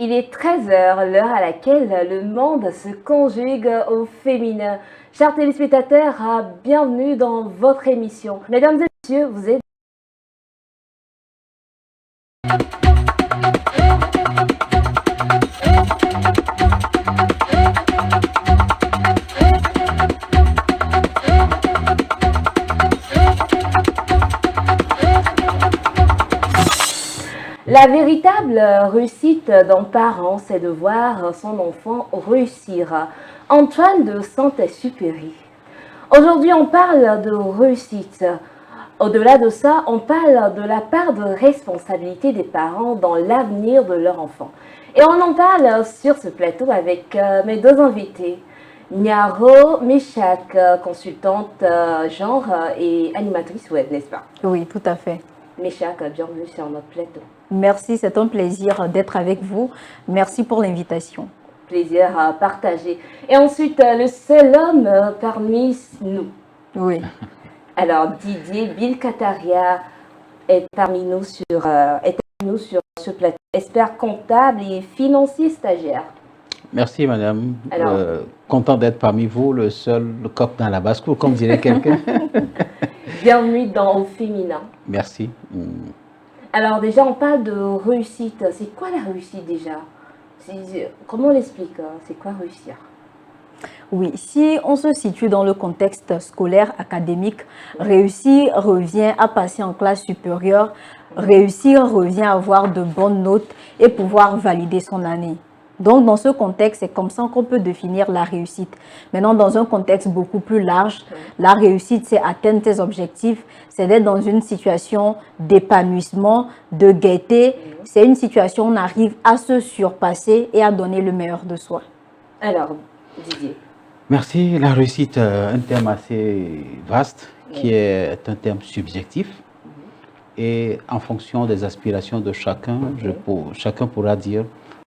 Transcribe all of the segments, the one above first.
Il est 13 heures, l'heure à laquelle le monde se conjugue au féminin. Chers téléspectateurs, bienvenue dans votre émission. Mesdames et messieurs, vous êtes... La véritable réussite d'un parent, c'est de voir son enfant réussir. Antoine de Saint-Exupéry. Aujourd'hui, on parle de réussite. Au-delà de ça, on parle de la part de responsabilité des parents dans l'avenir de leur enfant. Et on en parle sur ce plateau avec mes deux invités. Niaro Meshak, consultante genre et animatrice web, n'est-ce pas? Oui, tout à fait. Meshak, bienvenue sur notre plateau. Merci, c'est un plaisir d'être avec vous. Merci pour l'invitation. Plaisir à partager. Et ensuite, le seul homme parmi nous. Oui. Alors, Didier Bilkataria est parmi nous sur ce plateau. Expert comptable et financier stagiaire. Merci, madame. Content d'être parmi vous, le seul coq dans la basse-cour, comme dirait quelqu'un. Bienvenue dans Au Féminin. Merci. Alors, déjà, on parle de réussite. C'est quoi la réussite déjà? Comment on l'explique? C'est quoi réussir? Oui, si on se situe dans le contexte scolaire, académique, réussir revient à passer en classe supérieure, réussir revient à avoir de bonnes notes et pouvoir valider son année. Donc, dans ce contexte, c'est comme ça qu'on peut définir la réussite. Maintenant, dans un contexte beaucoup plus large, la réussite, c'est atteindre tes objectifs, c'est d'être dans une situation d'épanouissement, de gaieté. C'est une situation où on arrive à se surpasser et à donner le meilleur de soi. Alors, Didier. Merci. La réussite, un terme assez vaste, qui est un terme subjectif. Et en fonction des aspirations de chacun, chacun pourra dire,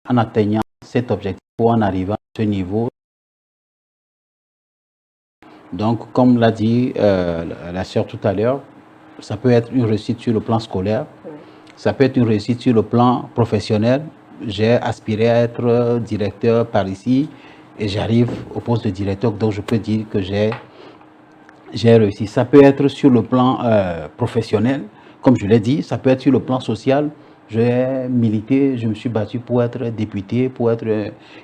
en atteignant cet objectif ou en arrivant à ce niveau. Donc, comme l'a dit la sœur tout à l'heure, ça peut être une réussite sur le plan scolaire, ça peut être une réussite sur le plan professionnel. J'ai aspiré à être directeur par ici et j'arrive au poste de directeur, donc je peux dire que j'ai réussi. Ça peut être sur le plan professionnel, comme je l'ai dit, ça peut être sur le plan social. J'ai milité, je me suis battu pour être député, pour être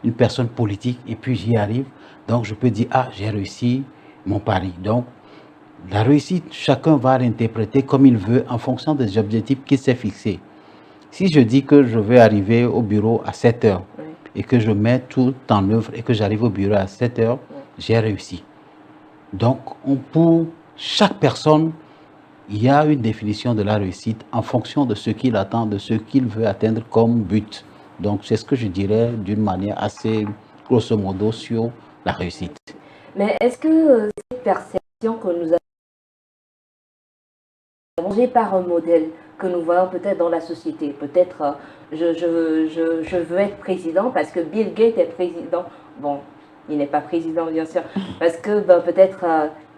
une personne politique, et puis j'y arrive. Donc je peux dire, ah, j'ai réussi mon pari. Donc la réussite, chacun va l'interpréter comme il veut en fonction des objectifs qu'il s'est fixés. Si je dis que je vais arriver au bureau à 7 heures et que je mets tout en œuvre et que j'arrive au bureau à 7 heures, j'ai réussi. Donc pour chaque personne, il y a une définition de la réussite en fonction de ce qu'il attend, de ce qu'il veut atteindre comme but. Donc, c'est ce que je dirais d'une manière assez grosso modo sur la réussite. Mais est-ce que cette perception que nous avons changée par un modèle que nous voyons peut-être dans la société, peut-être je veux être président parce que Bill Gates est président. Bon, il n'est pas président bien sûr, parce que peut-être...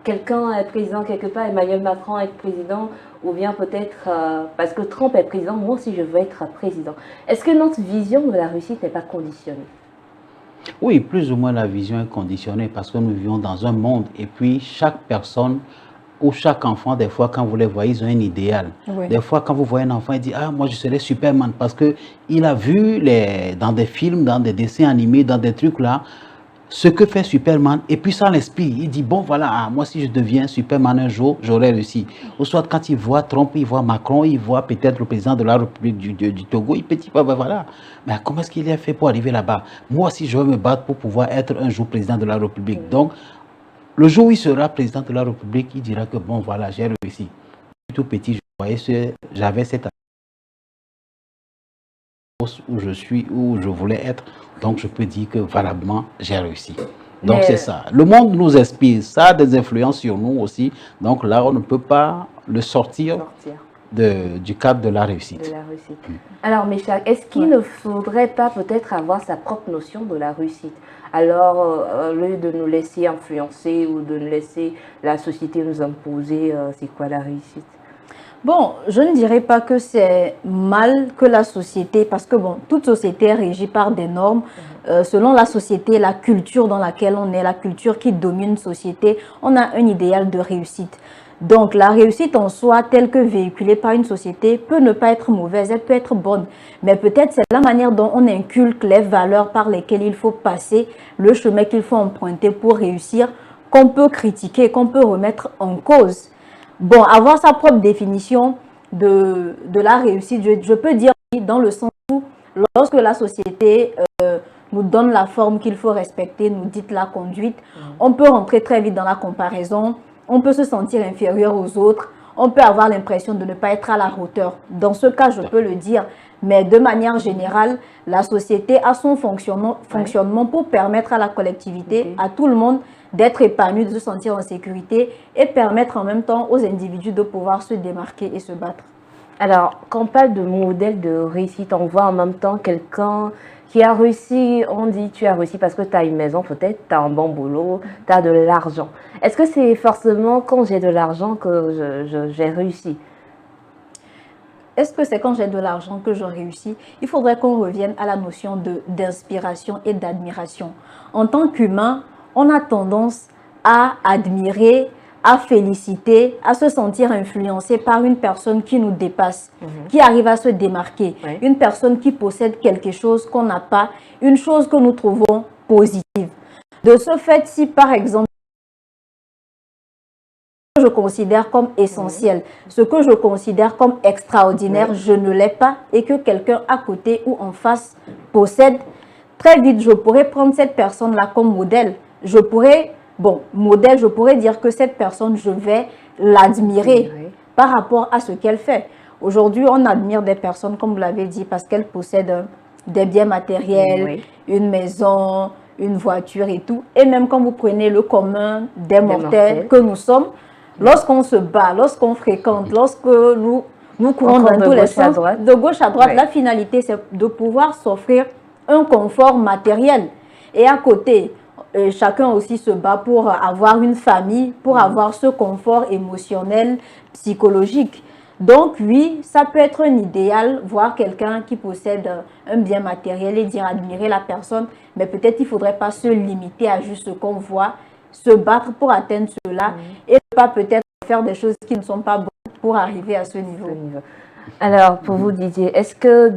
quelqu'un est président quelque part, Emmanuel Macron est président, ou bien peut-être parce que Trump est président, moi aussi je veux être président. Est-ce que notre vision de la réussite n'est pas conditionnée? Oui, plus ou moins la vision est conditionnée parce que nous vivons dans un monde et puis chaque personne ou chaque enfant, des fois quand vous les voyez, ils ont un idéal. Oui. Des fois quand vous voyez un enfant, il dit « Ah, moi je serai Superman » parce qu'il a vu dans des films, dans des dessins animés, dans des trucs là, ce que fait Superman, et puis ça l'inspire. Il dit, bon voilà, moi si je deviens Superman un jour, j'aurai réussi. Ou soit quand il voit Trump, il voit Macron, il voit peut-être le président de la République du Togo, il peut dire, voilà, mais comment est-ce qu'il a fait pour arriver là-bas? Moi aussi, je vais me battre pour pouvoir être un jour président de la République. Donc, le jour où il sera président de la République, il dira que bon voilà, j'ai réussi. Tout petit, j'avais cette où je suis, où je voulais être, donc je peux dire que valablement j'ai réussi. Donc c'est ça. Le monde nous inspire, ça a des influences sur nous aussi, donc là on ne peut pas le sortir du cadre de la réussite. Alors Meshak, est-ce qu'il ne faudrait pas peut-être avoir sa propre notion de la réussite? Alors, au lieu de nous laisser influencer ou de nous laisser la société nous imposer, c'est quoi la réussite? Bon, je ne dirais pas que c'est mal que la société, parce que bon, toute société est régie par des normes. Selon la société, la culture dans laquelle on est, la culture qui domine une société, on a un idéal de réussite. Donc, la réussite en soi, telle que véhiculée par une société, peut ne pas être mauvaise, elle peut être bonne. Mais peut-être c'est la manière dont on inculque les valeurs par lesquelles il faut passer, le chemin qu'il faut emprunter pour réussir, qu'on peut critiquer, qu'on peut remettre en cause. Bon, avoir sa propre définition de la réussite, je peux dire oui, dans le sens où lorsque la société nous donne la forme qu'il faut respecter, nous dit la conduite, on peut rentrer très vite dans la comparaison, on peut se sentir inférieur aux autres, on peut avoir l'impression de ne pas être à la hauteur. Dans ce cas, je peux le dire, mais de manière générale, la société a son fonctionnement pour permettre à la collectivité, à tout le monde, d'être épanoui, de se sentir en sécurité et permettre en même temps aux individus de pouvoir se démarquer et se battre. Alors, quand on parle de modèle de réussite, on voit en même temps quelqu'un qui a réussi, on dit tu as réussi parce que tu as une maison peut-être, tu as un bon boulot, tu as de l'argent. Est-ce que c'est forcément quand j'ai de l'argent que j'ai réussi? Est-ce que c'est quand j'ai de l'argent que je réussis? Il faudrait qu'on revienne à la notion d'inspiration et d'admiration. En tant qu'humain, on a tendance à admirer, à féliciter, à se sentir influencé par une personne qui nous dépasse, qui arrive à se démarquer, une personne qui possède quelque chose qu'on n'a pas, une chose que nous trouvons positive. De ce fait, si par exemple, je considère comme essentiel, ce que je considère comme extraordinaire, je ne l'ai pas et que quelqu'un à côté ou en face possède, très vite, je pourrais prendre cette personne-là comme modèle. Je pourrais, bon, modèle, je pourrais dire que cette personne, je vais l'admirer par rapport à ce qu'elle fait. Aujourd'hui, on admire des personnes, comme vous l'avez dit, parce qu'elles possèdent des biens matériels, une maison, une voiture et tout. Et même quand vous prenez le commun des mortels que nous sommes, lorsqu'on se bat, lorsqu'on fréquente, lorsque nous courons dans tous les sens, de gauche à droite, la finalité, c'est de pouvoir s'offrir un confort matériel. Et à côté, chacun aussi se bat pour avoir une famille, pour avoir ce confort émotionnel, psychologique. Donc oui, ça peut être un idéal, voir quelqu'un qui possède un bien matériel et dire admirer la personne, mais peut-être il ne faudrait pas se limiter à juste ce qu'on voit, se battre pour atteindre cela et ne pas peut-être faire des choses qui ne sont pas bonnes pour arriver à ce niveau. Alors, pour vous, Didier, est-ce que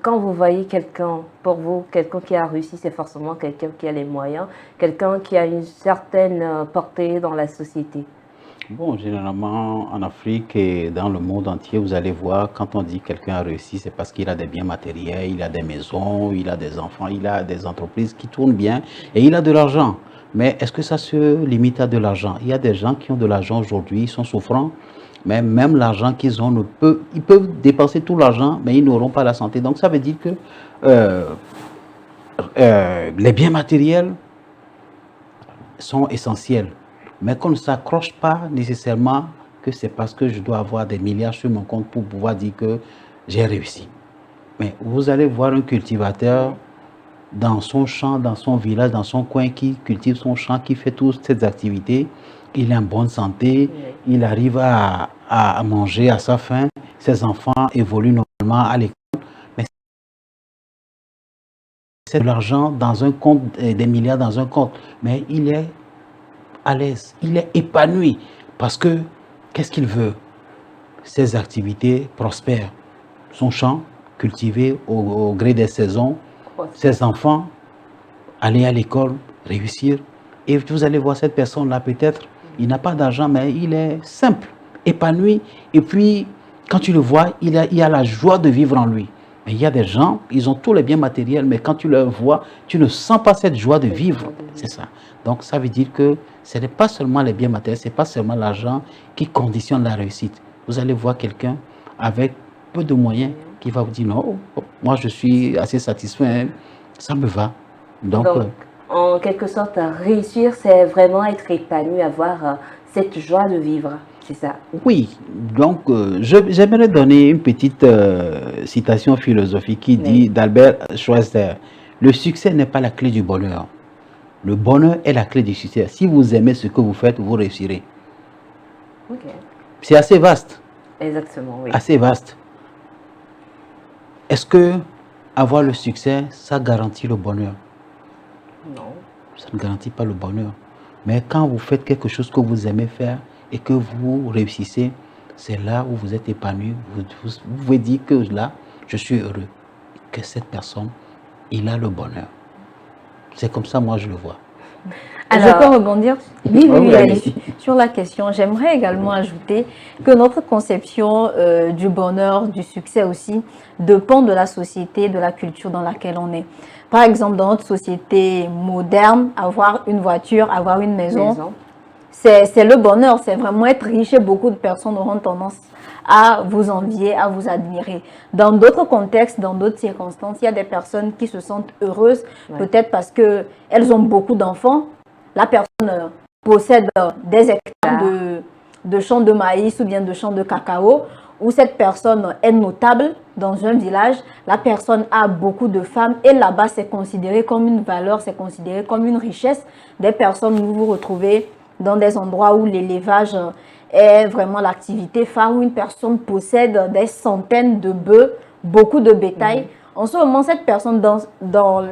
quand vous voyez quelqu'un, pour vous, quelqu'un qui a réussi, c'est forcément quelqu'un qui a les moyens, quelqu'un qui a une certaine portée dans la société? Bon, généralement, en Afrique et dans le monde entier, vous allez voir, quand on dit quelqu'un a réussi, c'est parce qu'il a des biens matériels, il a des maisons, il a des enfants, il a des entreprises qui tournent bien et il a de l'argent. Mais est-ce que ça se limite à de l'argent? Il y a des gens qui ont de l'argent aujourd'hui, ils sont souffrants, mais même l'argent qu'ils ont, ils peuvent dépenser tout l'argent, mais ils n'auront pas la santé. Donc ça veut dire que les biens matériels sont essentiels, mais qu'on ne s'accroche pas nécessairement que c'est parce que je dois avoir des milliards sur mon compte pour pouvoir dire que j'ai réussi. Mais vous allez voir un cultivateur dans son champ, dans son village, dans son coin, qui cultive son champ, qui fait toutes ces activités, il est en bonne santé, il arrive à manger à sa faim, ses enfants évoluent normalement à l'école, mais c'est de l'argent dans un compte, des milliards dans un compte, mais il est à l'aise, il est épanoui, parce que qu'est-ce qu'il veut? Ses activités prospèrent, son champ cultivé au gré des saisons, ses enfants aller à l'école, réussir. Et vous allez voir cette personne-là, peut-être, il n'a pas d'argent, mais il est simple, épanoui. Et puis, quand tu le vois, il a la joie de vivre en lui. Mais il y a des gens, ils ont tous les biens matériels, mais quand tu le vois, tu ne sens pas cette joie de vivre. C'est ça. Donc, ça veut dire que ce n'est pas seulement les biens matériels, ce n'est pas seulement l'argent qui conditionne la réussite. Vous allez voir quelqu'un avec peu de moyens qui va vous dire non, moi je suis assez satisfait, hein, ça me va. Donc en quelque sorte, réussir, c'est vraiment être épanoui, avoir cette joie de vivre, c'est ça? Oui, donc j'aimerais donner une petite citation philosophique qui dit d'Albert Schweitzer, le succès n'est pas la clé du bonheur, le bonheur est la clé du succès. Si vous aimez ce que vous faites, vous réussirez. C'est assez vaste. Exactement, oui. assez vaste. Est-ce que avoir le succès, ça garantit le bonheur? Non. Ça ne garantit pas le bonheur. Mais quand vous faites quelque chose que vous aimez faire et que vous réussissez, c'est là où vous êtes épanoui. Vous pouvez dire que là, je suis heureux. Que cette personne, il a le bonheur. C'est comme ça, moi, je le vois. Je peux rebondir oui, allez, sur la question. J'aimerais également ajouter que notre conception du bonheur, du succès aussi, dépend de la société, de la culture dans laquelle on est. Par exemple, dans notre société moderne, avoir une voiture, avoir une maison. C'est le bonheur, c'est vraiment être riche et beaucoup de personnes auront tendance à vous envier, à vous admirer. Dans d'autres contextes, dans d'autres circonstances, il y a des personnes qui se sentent heureuses, peut-être parce qu'elles ont beaucoup d'enfants. La personne possède des hectares de champs de maïs ou bien de champs de cacao, ou cette personne est notable dans un village, la personne a beaucoup de femmes et là-bas c'est considéré comme une valeur, c'est considéré comme une richesse. Des personnes, vous vous retrouvez dans des endroits où l'élevage est vraiment l'activité phare, où une personne possède des centaines de bœufs, beaucoup de bétail. En ce moment, cette personne, dans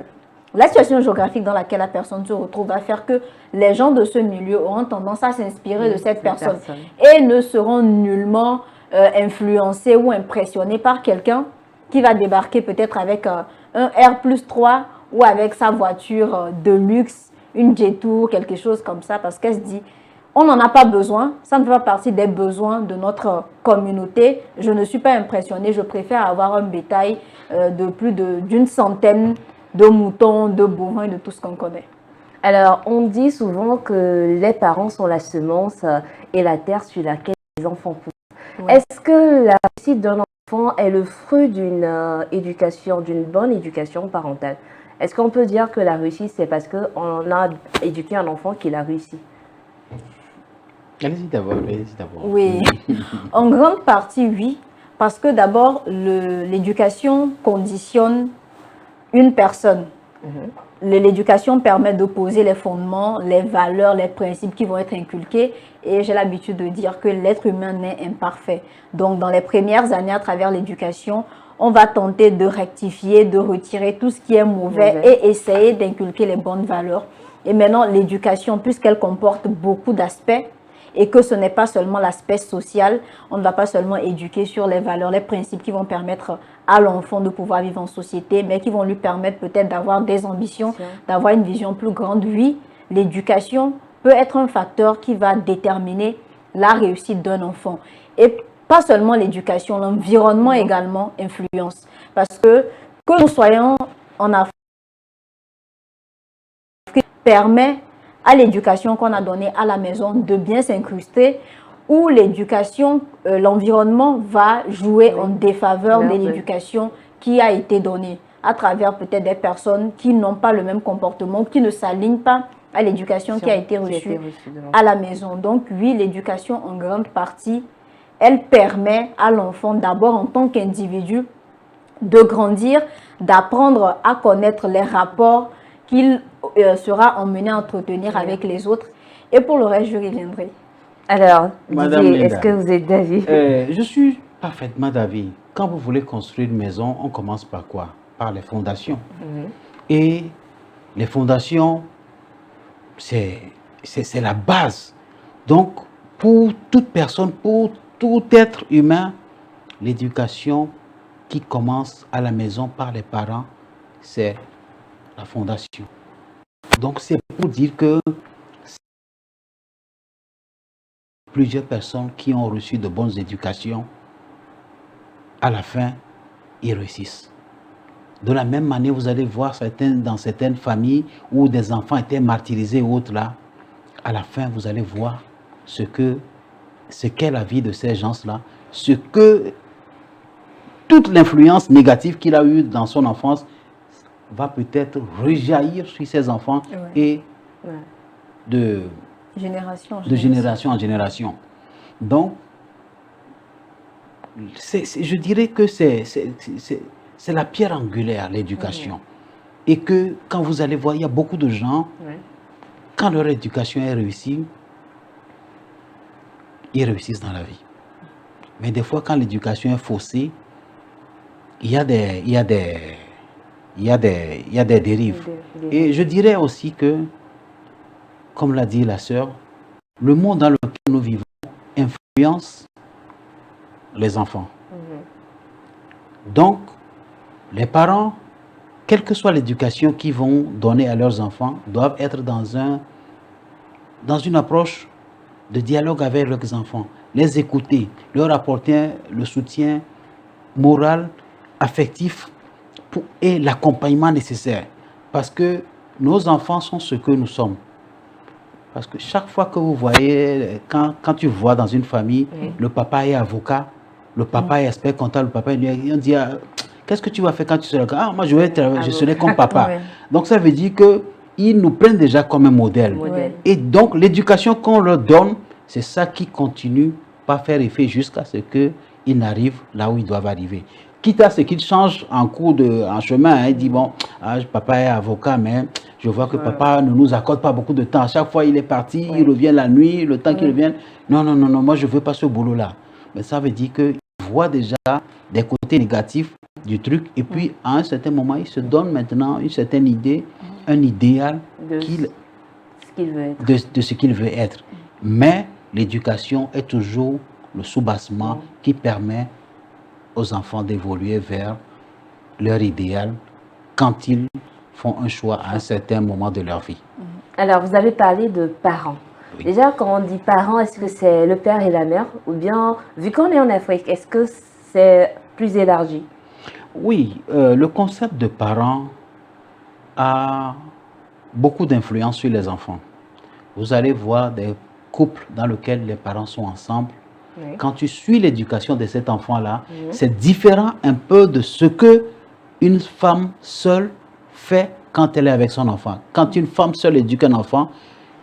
la situation géographique dans laquelle la personne se retrouve, va faire que les gens de ce milieu auront tendance à s'inspirer de cette personne et ne seront nullement influencés ou impressionnés par quelqu'un qui va débarquer peut-être avec un R+3 ou avec sa voiture de luxe, une J-Tour, quelque chose comme ça, parce qu'elle se dit, on n'en a pas besoin, ça ne fait pas partie des besoins de notre communauté, je ne suis pas impressionnée, je préfère avoir un bétail de plus d'une centaine de moutons, de bovins et de tout ce qu'on connaît. Alors, on dit souvent que les parents sont la semence et la terre sur laquelle les enfants poussent. Ouais. Est-ce que la réussite d'un enfant est le fruit d'une éducation, d'une bonne éducation parentale? Est-ce qu'on peut dire que la réussite, c'est parce qu'on a éduqué un enfant qu'il a réussi? Allez-y d'abord, allez-y d'abord. Oui, en grande partie, oui. Parce que d'abord, l'éducation conditionne une personne. L'éducation permet de poser les fondements, les valeurs, les principes qui vont être inculqués. Et j'ai l'habitude de dire que l'être humain n'est imparfait. Donc, dans les premières années, à travers l'éducation, on va tenter de rectifier, de retirer tout ce qui est mauvais et essayer d'inculquer les bonnes valeurs. Et maintenant, l'éducation, puisqu'elle comporte beaucoup d'aspects, et que ce n'est pas seulement l'aspect social, on ne va pas seulement éduquer sur les valeurs, les principes qui vont permettre à l'enfant de pouvoir vivre en société, mais qui vont lui permettre peut-être d'avoir des ambitions, d'avoir une vision plus grande. Oui, l'éducation peut être un facteur qui va déterminer la réussite d'un enfant. Et pas seulement l'éducation, l'environnement également influence. Parce que nous soyons en Afrique, permet à l'éducation qu'on a donnée à la maison de bien s'incruster, où l'éducation, l'environnement va jouer en défaveur de l'éducation qui a été donnée à travers peut-être des personnes qui n'ont pas le même comportement, qui ne s'alignent pas à l'éducation qui a été reçue à la maison. Donc oui, l'éducation en grande partie, elle permet à l'enfant d'abord en tant qu'individu de grandir, d'apprendre à connaître les rapports qu'il sera emmené à entretenir avec les autres. Et pour le reste, je reviendrai. Alors, Didier, est-ce que vous êtes d'avis? Je suis parfaitement d'avis. Quand vous voulez construire une maison, on commence par quoi? Par les fondations. Et les fondations, c'est la base. Donc, pour toute personne, pour tout être humain, l'éducation qui commence à la maison par les parents, c'est la fondation. Donc, c'est pour dire que plusieurs personnes qui ont reçu de bonnes éducations, à la fin, ils réussissent. De la même manière, vous allez voir dans certaines familles où des enfants étaient martyrisés ou autres là, à la fin, vous allez voir ce qu'est la vie de ces gens-là, ce que toute l'influence négative qu'il a eue dans son enfance va peut-être rejaillir sur ses enfants et de génération en génération. Donc, je dirais que c'est la pierre angulaire, l'éducation. Et que quand vous allez voir, il y a beaucoup de gens, quand leur éducation est réussie, ils réussissent dans la vie. Mais des fois, quand l'éducation est faussée, il y a des, il y a des, il y a des, il y a des dérives. Et je dirais aussi que, comme l'a dit la sœur, le monde dans lequel nous vivons influence les enfants. Donc, les parents, quelle que soit l'éducation qu'ils vont donner à leurs enfants, doivent être dans une approche de dialogue avec leurs enfants, les écouter, leur apporter le soutien moral, affectif et l'accompagnement nécessaire. Parce que nos enfants sont ce que nous sommes. Parce que chaque fois que vous voyez, quand tu vois dans une famille, le papa est avocat, le papa est expert comptable, le papa on dit, qu'est-ce que tu vas faire quand tu seras là? Ah, moi je serai comme papa. Donc ça veut dire qu'ils nous prennent déjà comme un modèle. Et donc l'éducation qu'on leur donne, c'est ça qui continue par faire effet jusqu'à ce qu'ils n'arrivent là où ils doivent arriver. Quitte à ce qu'ils changent en chemin, hein, il dit, bon, papa est avocat, mais je vois que papa ne nous accorde pas beaucoup de temps. À chaque fois, il est parti, il revient la nuit, le temps qu'il revienne. Non, non, non, non, moi, je ne veux pas ce boulot-là. Mais ça veut dire qu'il voit déjà des côtés négatifs du truc. Et puis, à un certain moment, il se donne maintenant une certaine idée, un idéal de ce qu'il veut être. Mais l'éducation est toujours le soubassement qui permet aux enfants d'évoluer vers leur idéal quand ils font un choix à un certain moment de leur vie. Alors, vous avez parlé de parents. Oui. Déjà, quand on dit parents, est-ce que c'est le père et la mère? Ou bien, vu qu'on est en Afrique, est-ce que c'est plus élargi? Oui, le concept de parents a beaucoup d'influence sur les enfants. Vous allez voir des couples dans lesquels les parents sont ensemble. Oui. Quand tu suis l'éducation de cet enfant-là, c'est différent un peu de ce que une femme seule fait quand elle est avec son enfant. Quand une femme seule éduque un enfant,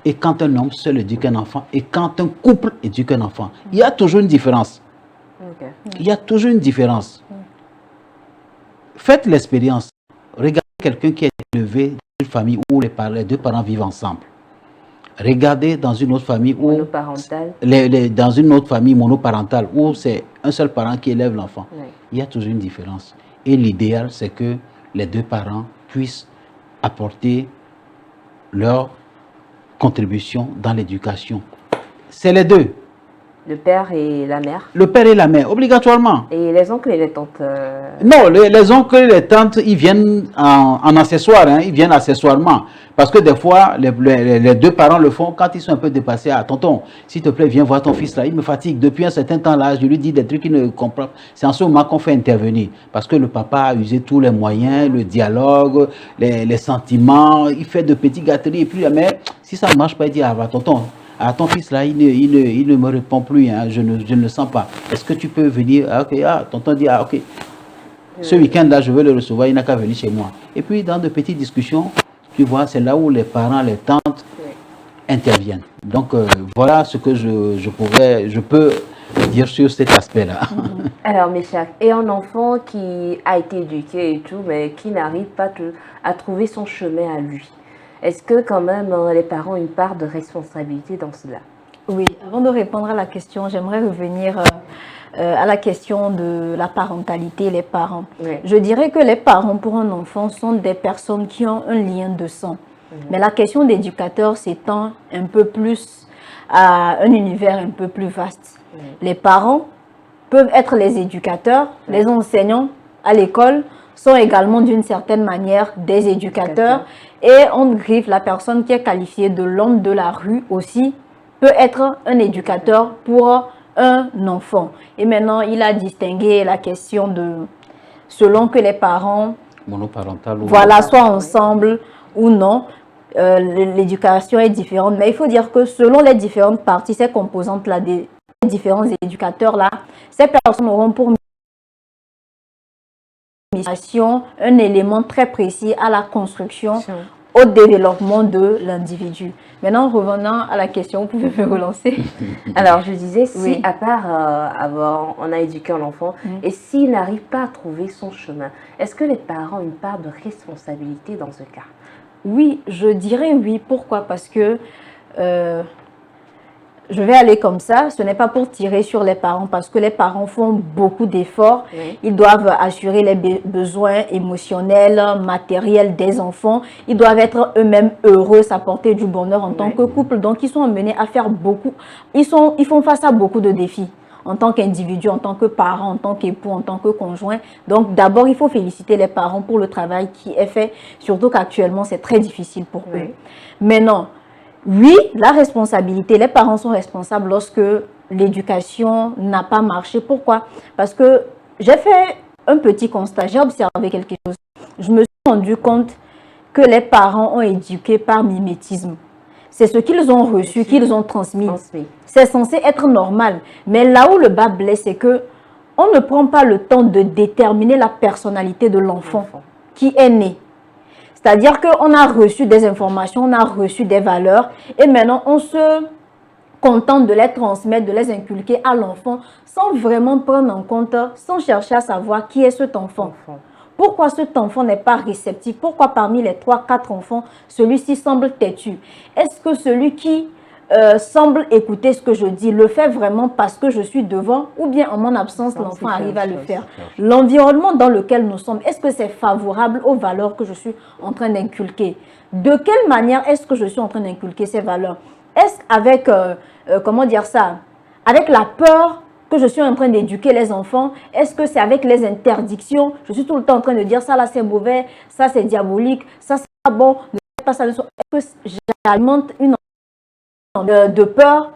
et quand un homme seul éduque un enfant, et quand un couple éduque un enfant. Il y a toujours une différence. Il y a toujours une différence. Faites l'expérience. Regardez quelqu'un qui est élevé dans une famille où les deux parents vivent ensemble. Regardez dans une autre famille où dans une autre famille monoparentale où c'est un seul parent qui élève l'enfant. Oui. Il y a toujours une différence. Et l'idéal, c'est que les deux parents puissent apporter leur contribution dans l'éducation. C'est les deux. Le père et la mère. Le père et la mère, obligatoirement. Et les oncles et les tantes Non, les oncles et les tantes, ils viennent en accessoire, hein, ils viennent accessoirement. Parce que des fois, les deux parents le font quand ils sont un peu dépassés. Ah, tonton, s'il te plaît, viens voir ton fils là, il me fatigue. Depuis un certain temps là, je lui dis des trucs qu'il ne comprend pas. C'est en ce moment qu'on fait intervenir. Parce que le papa a usé tous les moyens, le dialogue, les sentiments, il fait de petites gâteries. Et puis la mère, si ça ne marche pas, il dit, ah, va, tonton. Ah, ton fils là, il ne me répond plus, hein, je ne le sens pas. Est-ce que tu peux venir? Ah, ok, tonton dit, ah, ok. Ce week-end là, je veux le recevoir, il n'a qu'à venir chez moi. Et puis, dans de petites discussions, tu vois, c'est là où les parents, les tantes interviennent. Donc, voilà ce que je peux dire sur cet aspect-là. Alors, Meshach, et un enfant qui a été éduqué et tout, mais qui n'arrive pas à trouver son chemin à lui. Est-ce que quand même les parents ont une part de responsabilité dans cela? Oui, avant de répondre à la question, j'aimerais revenir à la question de la parentalité, les parents. Oui. Je dirais que les parents pour un enfant sont des personnes qui ont un lien de sang. Mais la question d'éducateur s'étend un peu plus à un univers un peu plus vaste. Les parents peuvent être les éducateurs, les enseignants à l'école sont également d'une certaine manière des éducateurs. Et on griffe la personne qui est qualifiée de l'homme de la rue aussi peut être un éducateur pour un enfant. Et maintenant, il a distingué la question de selon que les parents monoparentales voilà, soient ensemble ou non. L'éducation est différente, mais il faut dire que selon les différentes parties, ces composantes-là, des différents éducateurs-là, ces personnes auront pour mission un élément très précis à la construction, au développement de l'individu. Maintenant, revenant à la question, vous pouvez me relancer. Alors, je disais, si à part avoir, on a éduqué un enfant, et s'il n'arrive pas à trouver son chemin, est-ce que les parents ont une part de responsabilité dans ce cas? Oui, je dirais oui. Pourquoi? Parce que je vais aller comme ça, ce n'est pas pour tirer sur les parents parce que les parents font beaucoup d'efforts. Oui. Ils doivent assurer les besoins émotionnels, matériels des enfants. Ils doivent être eux-mêmes heureux, s'apporter du bonheur en tant que couple. Donc, ils sont amenés à faire beaucoup. Ils font face à beaucoup de défis en tant qu'individu, en tant que parent, en tant qu'époux, en tant que conjoint. Donc, d'abord, il faut féliciter les parents pour le travail qui est fait, surtout qu'actuellement, c'est très difficile pour eux. Maintenant, oui, la responsabilité, les parents sont responsables lorsque l'éducation n'a pas marché. Pourquoi? Parce que j'ai fait un petit constat, j'ai observé quelque chose. Je me suis rendu compte que les parents ont éduqué par mimétisme. C'est ce qu'ils ont reçu, qu'ils ont transmis. C'est censé être normal. Mais là où le bas blesse, c'est que on ne prend pas le temps de déterminer la personnalité de l'enfant qui est né. C'est-à-dire qu'on a reçu des informations, on a reçu des valeurs et maintenant on se contente de les transmettre, de les inculquer à l'enfant sans vraiment prendre en compte, sans chercher à savoir qui est cet enfant. Pourquoi cet enfant n'est pas réceptif? Pourquoi parmi les 3-4 enfants, celui-ci semble têtu? Est-ce que celui qui semble écouter ce que je dis le fait vraiment parce que je suis devant ou bien en mon absence, l'enfant arrive à le faire? L'environnement dans lequel nous sommes, est-ce que c'est favorable aux valeurs que je suis en train d'inculquer? De quelle manière est-ce que je suis en train d'inculquer ces valeurs? Est-ce avec, comment dire ça, avec la peur que je suis en train d'éduquer les enfants? Est-ce que c'est avec les interdictions? Je suis tout le temps en train de dire ça là c'est mauvais, ça c'est diabolique, ça c'est pas bon, ne faites pas ça. Est-ce que j'alimente une de peur?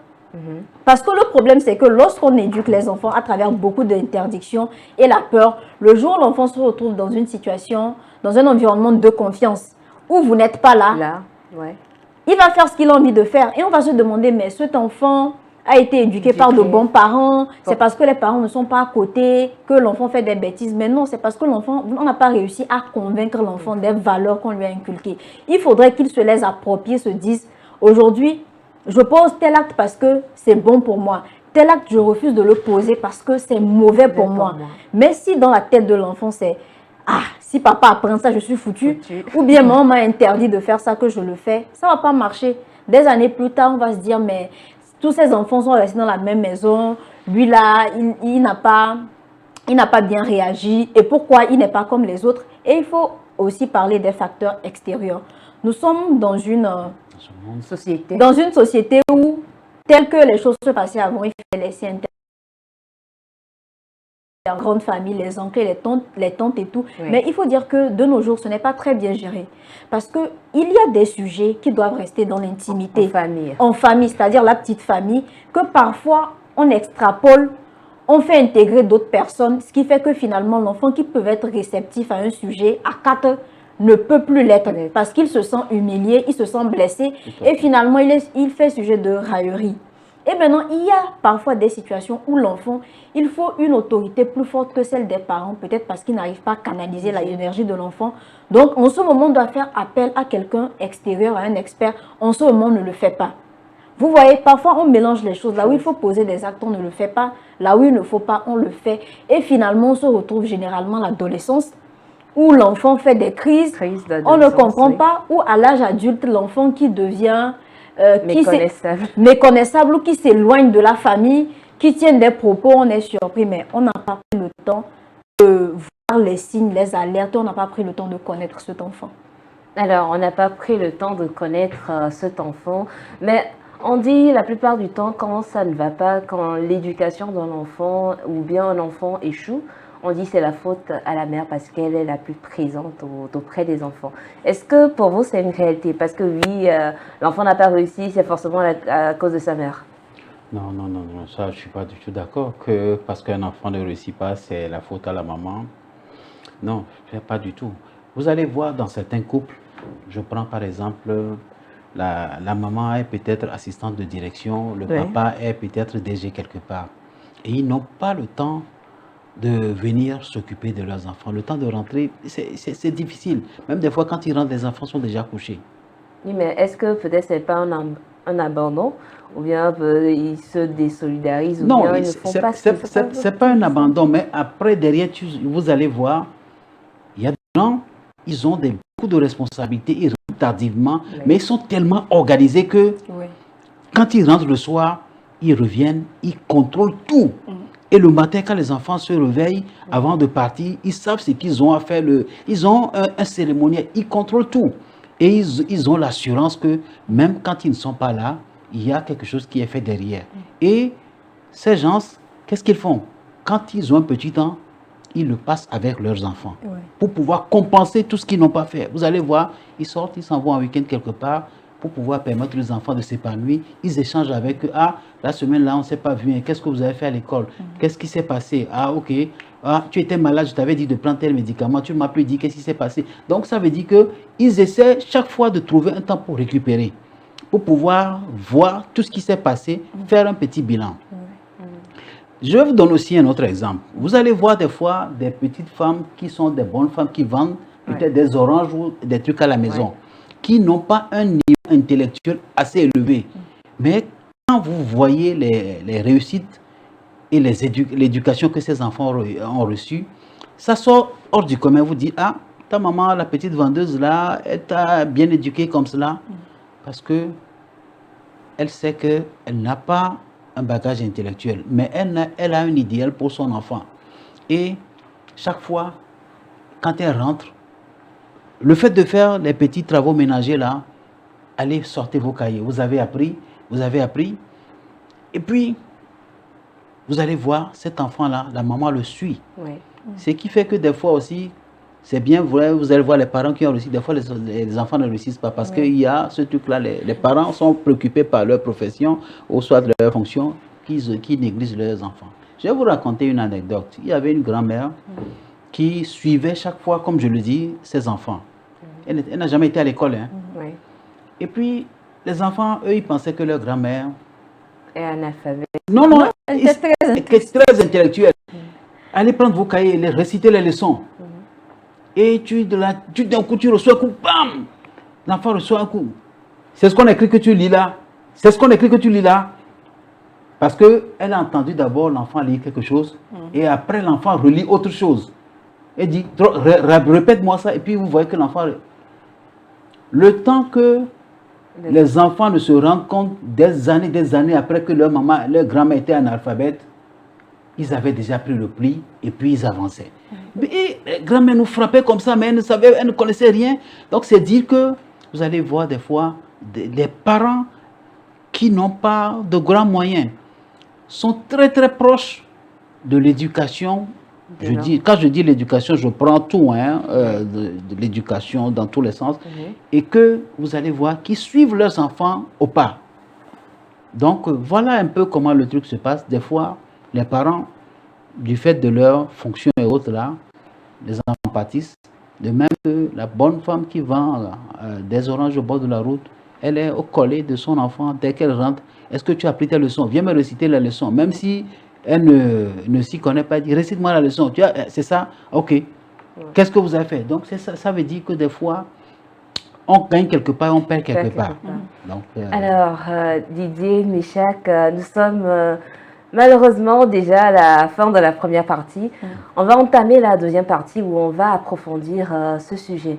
Parce que le problème c'est que lorsqu'on éduque les enfants à travers beaucoup d'interdictions et la peur, le jour où l'enfant se retrouve dans une situation, dans un environnement de confiance où vous n'êtes pas là, il va faire ce qu'il a envie de faire et on va se demander mais cet enfant a été éduqué par de bons parents, c'est parce que les parents ne sont pas à côté que l'enfant fait des bêtises. Mais non, c'est parce que l'enfant, on n'a pas réussi à convaincre l'enfant des valeurs qu'on lui a inculquées. Il faudrait qu'il se laisse approprier, se dise aujourd'hui, je pose tel acte parce que c'est bon pour moi. Tel acte, je refuse de le poser parce que c'est mauvais pour moi. Mais si dans la tête de l'enfant, c'est ah, si papa apprend ça, je suis foutu. Ou bien maman m'a interdit de faire ça, que je le fais, ça ne va pas marcher. Des années plus tard, on va se dire, mais tous ces enfants sont restés dans la même maison. Lui là, il n'a pas bien réagi. Et pourquoi il n'est pas comme les autres? Et il faut aussi parler des facteurs extérieurs. Nous sommes dans une société où, tel que les choses se passaient avant, il fallait laisser la grande famille, les oncles, les tantes et tout. Mais il faut dire que de nos jours, ce n'est pas très bien géré. Parce qu'il y a des sujets qui doivent rester dans l'intimité. En famille, c'est-à-dire la petite famille, que parfois on extrapole, on fait intégrer d'autres personnes, ce qui fait que finalement l'enfant qui peut être réceptif à un sujet, à 4 ne peut plus l'être parce qu'il se sent humilié, il se sent blessé et finalement il fait sujet de raillerie. Et maintenant, il y a parfois des situations où l'enfant, il faut une autorité plus forte que celle des parents, peut-être parce qu'il n'arrive pas à canaliser l'énergie de l'enfant. Donc, en ce moment, on doit faire appel à quelqu'un extérieur, à un expert. En ce moment, on ne le fait pas. Vous voyez, parfois, on mélange les choses. Là où il faut poser des actes, on ne le fait pas. Là où il ne faut pas, on le fait. Et finalement, on se retrouve généralement à l'adolescence, où l'enfant fait des crises. On ne comprend pas. Ou à l'âge adulte, l'enfant qui devient... méconnaissable ou qui s'éloigne de la famille, qui tiennent des propos, on est surpris, mais on n'a pas pris le temps de voir les signes, les alertes, on n'a pas pris le temps de connaître cet enfant. Alors, on n'a pas pris le temps de connaître cet enfant, mais on dit la plupart du temps quand ça ne va pas, quand l'éducation d'un enfant ou bien un enfant échoue, on dit c'est la faute à la mère parce qu'elle est la plus présente auprès des enfants. Est-ce que pour vous c'est une réalité? Parce que oui, l'enfant n'a pas réussi, c'est forcément à cause de sa mère. Non, ça je ne suis pas du tout d'accord que parce qu'un enfant ne réussit pas, c'est la faute à la maman. Non, pas du tout. Vous allez voir dans certains couples, je prends par exemple, la maman est peut-être assistante de direction, le papa est peut-être DG quelque part. Et ils n'ont pas le temps de venir s'occuper de leurs enfants. Le temps de rentrer, c'est difficile. Même des fois, quand ils rentrent, les enfants sont déjà couchés. Oui, mais est-ce que peut-être ce n'est pas un abandon? Ou bien ils se désolidarisent? Non, ce n'est pas un abandon. Mais après, derrière, vous allez voir, il y a des gens, ils ont beaucoup de responsabilités, ils rentrent tardivement, mais ils sont tellement organisés que quand ils rentrent le soir, ils reviennent, ils contrôlent tout. Et le matin, quand les enfants se réveillent, avant de partir, ils savent ce qu'ils ont à faire. Ils ont un cérémoniel, ils contrôlent tout. Et ils ont l'assurance que même quand ils ne sont pas là, il y a quelque chose qui est fait derrière. Et ces gens, qu'est-ce qu'ils font? Quand ils ont un petit temps, ils le passent avec leurs enfants pour pouvoir compenser tout ce qu'ils n'ont pas fait. Vous allez voir, ils sortent, ils s'en vont en week-end quelque part pour pouvoir permettre aux enfants de s'épanouir. Ils échangent avec eux. Ah, la semaine-là, on ne s'est pas vu. Qu'est-ce que vous avez fait à l'école? Qu'est-ce qui s'est passé? Ah, ok. Ah, tu étais malade, je t'avais dit de prendre tel médicament. Tu ne m'as plus dit qu'est-ce qui s'est passé. Donc, ça veut dire qu'ils essaient chaque fois de trouver un temps pour récupérer, pour pouvoir voir tout ce qui s'est passé, faire un petit bilan. Je vous donne aussi un autre exemple. Vous allez voir des fois des petites femmes qui sont des bonnes femmes qui vendent peut-être des oranges ou des trucs à la maison, qui n'ont pas un niveau intellectuel assez élevé. Mais quand vous voyez les réussites et l'éducation que ces enfants ont reçue, ça sort hors du commun. Vous dites, ah, ta maman, la petite vendeuse là, elle t'a bien éduquée comme cela. Parce que elle sait qu'elle n'a pas un bagage intellectuel, mais elle a un idéal pour son enfant. Et chaque fois, quand elle rentre, le fait de faire les petits travaux ménagers là, allez sortir vos cahiers. Vous avez appris. Et puis, vous allez voir, cet enfant-là, la maman le suit. Ce qui fait que des fois aussi, c'est bien vrai, vous allez voir les parents qui ont réussi, des fois les enfants ne réussissent pas parce qu'il y a ce truc-là, les parents sont préoccupés par leur profession ou soit leur fonction qui négligent leurs enfants. Je vais vous raconter une anecdote. Il y avait une grand-mère qui suivait chaque fois, comme je le dis, ses enfants. Elle n'a jamais été à l'école. Et puis, les enfants, eux, ils pensaient que leur grand-mère est analphabète. Non, elle était très intellectuelle. Allez prendre vos cahiers, réciter les leçons. Et d'un coup, tu reçois un coup, bam! L'enfant reçoit un coup. C'est ce qu'on écrit que tu lis là. C'est ce qu'on écrit que tu lis là. Parce qu'elle a entendu d'abord l'enfant lire quelque chose, et après l'enfant relit autre chose. Elle dit, répète-moi ça, et puis vous voyez que l'enfant... Le temps que les enfants ne se rendent compte des années après que leur maman, leur grand-mère était analphabète, ils avaient déjà pris le pli et puis ils avançaient. Et la grand-mère nous frappait comme ça, mais elle ne connaissait rien. Donc c'est dire que vous allez voir des fois des parents qui n'ont pas de grands moyens sont très très proches de l'éducation. Quand je dis l'éducation, je prends tout, de l'éducation dans tous les sens, et que vous allez voir qu'ils suivent leurs enfants au pas. Donc voilà un peu comment le truc se passe. Des fois, les parents, du fait de leur fonction et autres là, les enfants pâtissent. De même que la bonne femme qui vend des oranges au bord de la route, elle est au collet de son enfant dès qu'elle rentre. Est-ce que tu as appris tes leçons? Viens me réciter la leçon. Même si elle ne s'y connaît pas, elle dit récite-moi la leçon. C'est ça? Ok. Qu'est-ce que vous avez fait? Donc ça veut dire que des fois, on gagne quelque part, on perd quelque part. Donc, alors, Didier, Méchac, nous sommes malheureusement déjà à la fin de la première partie. On va entamer la deuxième partie où on va approfondir ce sujet.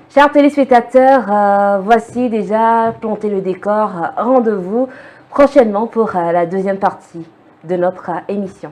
Chers téléspectateurs, voici déjà planté le décor. Rendez-vous prochainement pour la deuxième partie de notre émission.